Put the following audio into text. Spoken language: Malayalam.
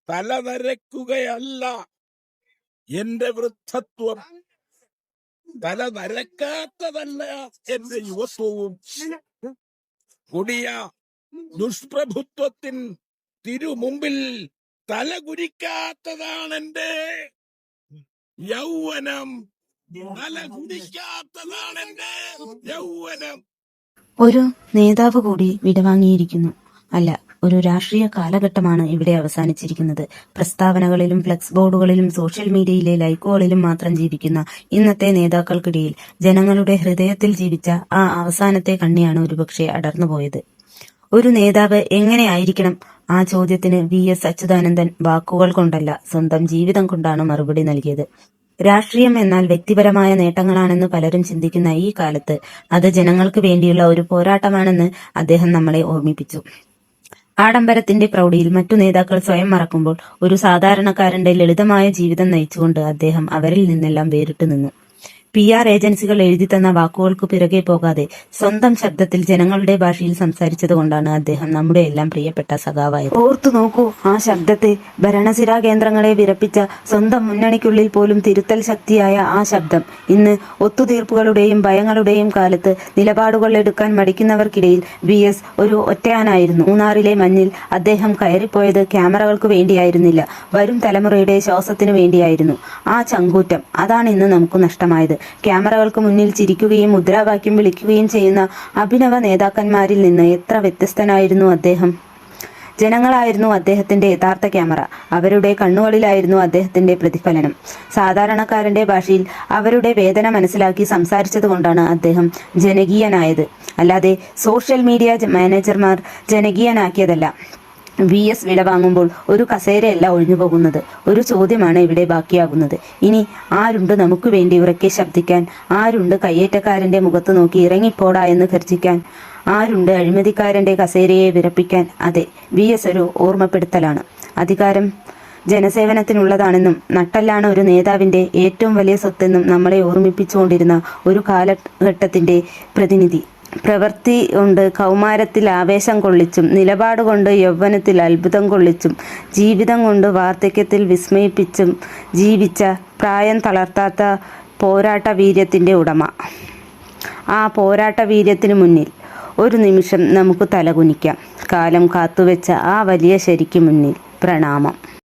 തലനരക്കുകയല്ല എന്റെ വൃദ്ധത്വം, തലനരക്കാത്തതല്ല എന്റെ യുവത്വവും. കൊടിയ ദുഷ്പ്രഭുത്വത്തിൻ തിരുമുമ്പിൽ തലകുനിക്കാത്തതാണെന്റെ യൗവനം, തലകുനിക്കാത്തതാണെന്റെ യൗവനം. ഒരു നേതാവ് കൂടി വിടവാങ്ങിയിരിക്കുന്നു. അല്ല, ഒരു രാഷ്ട്രീയ കാലഘട്ടമാണ് ഇവിടെ അവസാനിച്ചിരിക്കുന്നത്. പ്രസ്താവനകളിലും ഫ്ലെക്സ് ബോർഡുകളിലും സോഷ്യൽ മീഡിയയിലെ ലൈക്കുകളിലും മാത്രം ജീവിക്കുന്ന ഇന്നത്തെ നേതാക്കൾക്കിടയിൽ ജനങ്ങളുടെ ഹൃദയത്തിൽ ജീവിച്ച ആ അവസാനത്തെ കണ്ണിയാണ് ഒരുപക്ഷെ അടർന്നുപോയത്. ഒരു നേതാവ് എങ്ങനെയായിരിക്കണം? ആ ചോദ്യത്തിന് VS അച്യുതാനന്ദൻ വാക്കുകൾ കൊണ്ടല്ല, സ്വന്തം ജീവിതം കൊണ്ടാണ് മറുപടി നൽകിയത്. രാഷ്ട്രീയം എന്നാൽ വ്യക്തിപരമായ നേട്ടങ്ങളാണെന്ന് പലരും ചിന്തിക്കുന്ന ഈ കാലത്ത് അത് ജനങ്ങൾക്ക് വേണ്ടിയുള്ള ഒരു പോരാട്ടമാണെന്ന് അദ്ദേഹം നമ്മളെ ഓർമ്മിപ്പിച്ചു. ആഡംബരത്തിന്റെ പ്രൗഢിയിൽ മറ്റു നേതാക്കൾ സ്വയം മറക്കുമ്പോൾ ഒരു സാധാരണക്കാരന്റെ ലളിതമായ ജീവിതം നയിച്ചുകൊണ്ട് അദ്ദേഹം അവരിൽ നിന്നെല്ലാം വേറിട്ടു നിന്നു. PR ഏജൻസികൾ എഴുതി തന്ന വാക്കുകൾക്ക് പിറകെ പോകാതെ സ്വന്തം ശബ്ദത്തിൽ ജനങ്ങളുടെ ഭാഷയിൽ സംസാരിച്ചതുകൊണ്ടാണ് അദ്ദേഹം നമ്മുടെ എല്ലാം പ്രിയപ്പെട്ട സഖാവായത്. ഓർത്തു നോക്കൂ ആ ശബ്ദത്തെ. ഭരണസിരാ കേന്ദ്രങ്ങളെ വിറപ്പിച്ച സ്വന്തം മുന്നണിക്കുള്ളിൽ പോലും തിരുത്തൽ ശക്തിയായ ആ ശബ്ദം. ഇന്ന് ഒത്തുതീർപ്പുകളുടെയും ഭയങ്ങളുടെയും കാലത്ത് നിലപാടുകൾ എടുക്കാൻ മടിക്കുന്നവർക്കിടയിൽ VS ഒരു ഒറ്റയാനായിരുന്നു. മൂന്നാറിലെ മഞ്ഞിൽ അദ്ദേഹം കയറിപ്പോയത് ക്യാമറകൾക്ക് വേണ്ടിയായിരുന്നില്ല, വരും തലമുറയുടെ ശ്വാസത്തിനു വേണ്ടിയായിരുന്നു. ആ ചങ്കൂറ്റം, അതാണ് ഇന്ന് നമുക്ക് നഷ്ടമായത്. ക്യാമറകൾക്ക് മുന്നിൽ ചിരിക്കുകയും മുദ്രാവാക്യം വിളിക്കുകയും ചെയ്യുന്ന അഭിനവ നേതാക്കന്മാരിൽ നിന്ന് എത്ര വ്യത്യസ്തനായിരുന്നു അദ്ദേഹം. ജനങ്ങളായിരുന്നു അദ്ദേഹത്തിന്റെ യഥാർത്ഥ ക്യാമറ. അവരുടെ കണ്ണുകളിലായിരുന്നു അദ്ദേഹത്തിന്റെ പ്രതിഫലനം. സാധാരണക്കാരന്റെ ഭാഷയിൽ അവരുടെ വേദന മനസ്സിലാക്കി സംസാരിച്ചതുകൊണ്ടാണ് അദ്ദേഹം ജനകീയനായത്. അല്ലാതെ സോഷ്യൽ മീഡിയ മാനേജർമാർ ജനകീയനാക്കിയതല്ല. VS വില വാങ്ങുമ്പോൾ ഒരു കസേരയല്ല ഒഴിഞ്ഞു പോകുന്നത്, ഒരു ചോദ്യമാണ് ഇവിടെ ബാക്കിയാകുന്നത്. ഇനി ആരുണ്ട് നമുക്ക് വേണ്ടി ഉറക്കെ ശബ്ദിക്കാൻ? ആരുണ്ട് കയ്യേറ്റക്കാരന്റെ മുഖത്ത് നോക്കി ഇറങ്ങിപ്പോടാ എന്ന് ഗർജിക്കാൻ? ആരുണ്ട് അഴിമതിക്കാരന്റെ കസേരയെ വിറപ്പിക്കാൻ? അതെ, VS ഒരു ഓർമ്മപ്പെടുത്തലാണ്. അധികാരം ജനസേവനത്തിനുള്ളതാണെന്നും നട്ടെല്ലാണ് ഒരു നേതാവിന്റെ ഏറ്റവും വലിയ സ്വത്തെന്നും നമ്മളെ ഓർമ്മിപ്പിച്ചുകൊണ്ടിരുന്ന ഒരു കാലഘട്ടത്തിന്റെ പ്രതിനിധി. പ്രവൃത്തി കൊണ്ട് കൗമാരത്തിൽ ആവേശം കൊള്ളിച്ചും നിലപാടുകൊണ്ട് യൗവനത്തിൽ അത്ഭുതം കൊള്ളിച്ചും ജീവിതം കൊണ്ട് വാർദ്ധക്യത്തിൽ വിസ്മയിപ്പിച്ചും ജീവിച്ച പ്രായം തളർത്താത്ത പോരാട്ട വീര്യത്തിൻ്റെ ഉടമ. ആ പോരാട്ട വീര്യത്തിന് മുന്നിൽ ഒരു നിമിഷം നമുക്ക് തലകുനിക്കാം. കാലം കാത്തുവെച്ച ആ വലിയ ശരിക്ക് മുന്നിൽ പ്രണാമം.